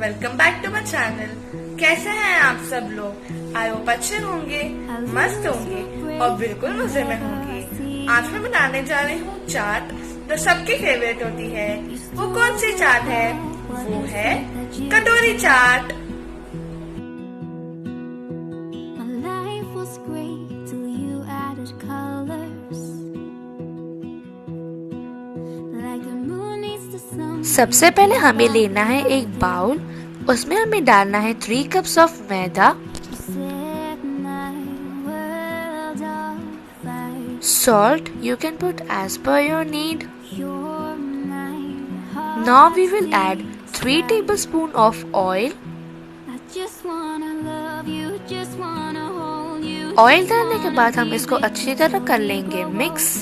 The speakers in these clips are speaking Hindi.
Welcome back to my channel. कैसे हैं आप सब लोग? आई होप अच्छे होंगे, मस्त होंगे और बिल्कुल मजे में होंगे। आज मैं बनाने जा रही हूँ चाट, जो सबकी फेवरेट होती है। वो कौन सी चाट है? वो है कटोरी चाट। सबसे पहले हमें लेना है एक बाउल, उसमें हमें डालना है 3 cups of maida, salt you can put as per your need. Now we will add 3 tablespoons of oil. Oil डालने के बाद हम इसको अच्छी तरह कर लेंगे मिक्स।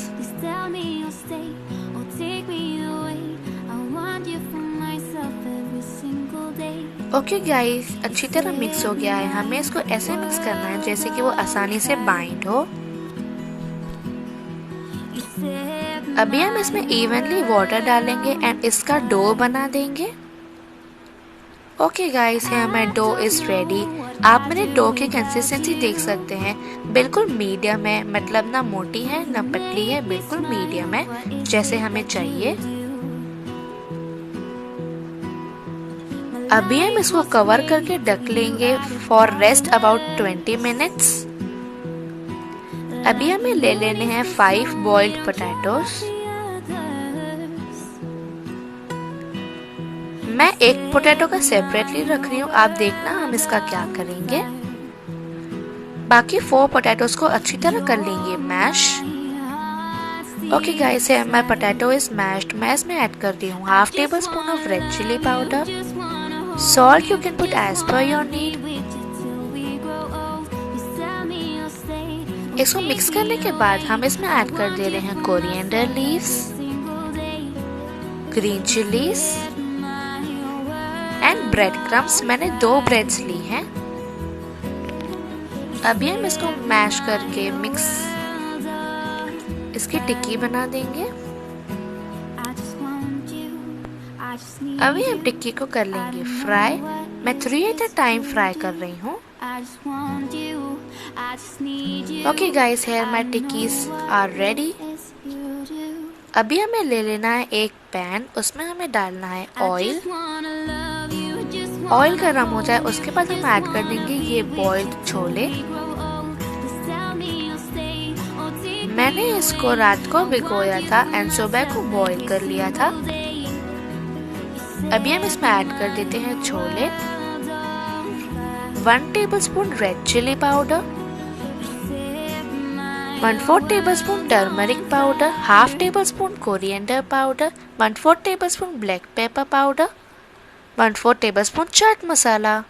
ओके गाइस, अच्छी तरह मिक्स हो गया है। हमें इसको ऐसे मिक्स करना है जैसे कि वो आसानी से बाइंड हो। अभी हम इसमें इवनली वाटर डालेंगे एंड इसका डो बना देंगे। ओके गाइस, है हमारा डो इज रेडी। आप मेरे डो की कंसिस्टेंसी देख सकते हैं, बिल्कुल मीडियम है, मतलब ना मोटी है ना पतली है, बिल्कुल मीडियम है जैसे हमें चाहिए। अभी हम इसको कवर करके ढक लेंगे फॉर रेस्ट अबाउट 20 मिनट्स। अभी हमें ले लेने हैं 5 बॉइल्ड पोटैटोस। मैं एक पोटैटो का सेपरेटली रख रही हूँ, आप देखना हम इसका क्या करेंगे। बाकी 4 पोटैटोस को अच्छी तरह कर लेंगे mash. Okay guys, my potato is mashed. मैं इसमें ऐड कर रही हूँ half tablespoon of red chilli powder, salt you can put as per your need. इसको मिक्स करने के बाद हम इसमें ऐड कर दे रहे हैं coriander leaves, green chillies and bread crumbs. मैंने 2 ब्रेड्स ली हैं। अभी हम इसको मैश करके मिक्स इसकी टिक्की बना देंगे। अभी हम टिक्की को कर लेंगे फ्राई। मैं 3 एट अ टाइम फ्राई कर रही हूँ। Okay guys, here my tikkis are ready. अभी हमें ले लेना है एक पैन, उसमें हमें डालना है ऑयल। ऑयल गर्म हो जाए उसके बाद हम ऐड कर देंगे ये बॉइल्ड छोले। मैंने इसको रात को भिगोया था एंड सुबह को बॉईल कर लिया था। अभी हम इसमें ऐड कर देते हैं chole, 1 tablespoon red chilli powder, 1/4 tablespoon turmeric powder, half tablespoon coriander powder, 1/4 tablespoon black pepper powder, 1/4 tablespoon chaat masala.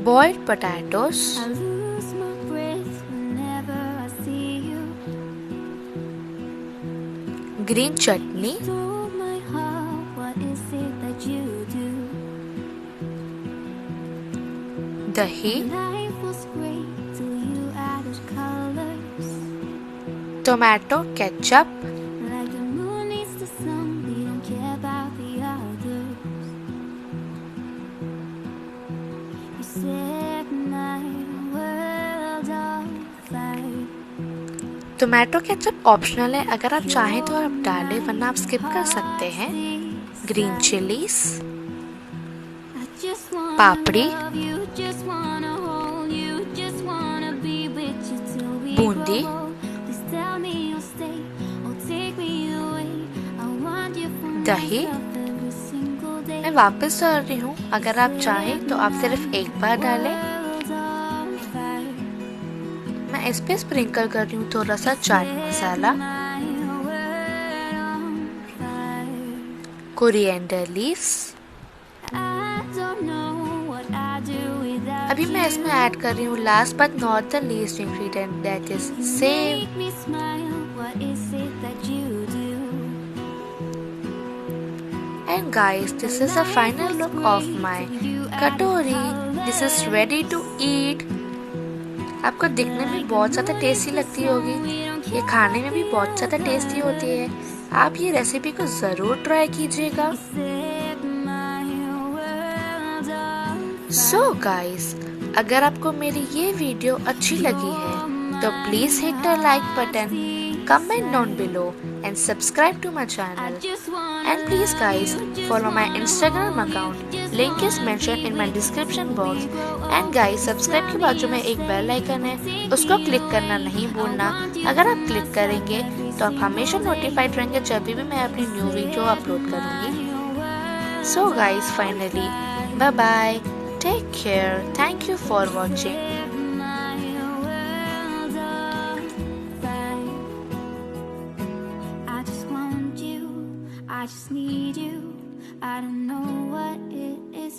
boiled potatoes, I lose my breath whenever I see you. green chutney, Stole my heart, what is it that you do? dahi, Life was great till you added colors. tomato ketchup, Like the moon needs the sun, we don't care about the others. You set my world on fire. Tomato ketchup optional है, अगर आप चाहें तो आप डालें वरना आप स्किप कर सकते हैं। ग्रीन चिलीज, पापड़ी, बूंदी, दही। मैं वापस डाल रही हूँ, अगर आप चाहें तो आप सिर्फ एक बार डालें। मैं इस पे स्प्रिंकल कर रही हूँ थोड़ा सा चाट मसाला, कोरिएंडर लीव्स। अभी मैं इसमें ऐड कर रही हूँ last but not the least ingredient, that is save. And guys, this is the final look of my katori. This is ready to eat. आपको दिखने में बहुत ज़्यादा टेस्टी लगती होगी, ये खाने में भी बहुत ज़्यादा टेस्टी होती है। आप ये रेसिपी को ज़रूर ट्राई कीजिएगा। So guys, अगर आपको मेरी ये वीडियो अच्छी लगी है तो please hit the like button, comment down below and subscribe to my channel. And please guys, follow my Instagram account. Link is mentioned in my description box. And guys, subscribe के बाजू में एक बेल आइकन है, उसको क्लिक करना नहीं भूलना। अगर आप क्लिक करेंगे तो आप हमेशा नोटिफाइड रहेंगे जब भी मैं अपनी न्यू वीडियो अपलोड करूँगी। So guys, finally, bye bye. Take care. Thank you for watching. I just need you. I don't know what it is.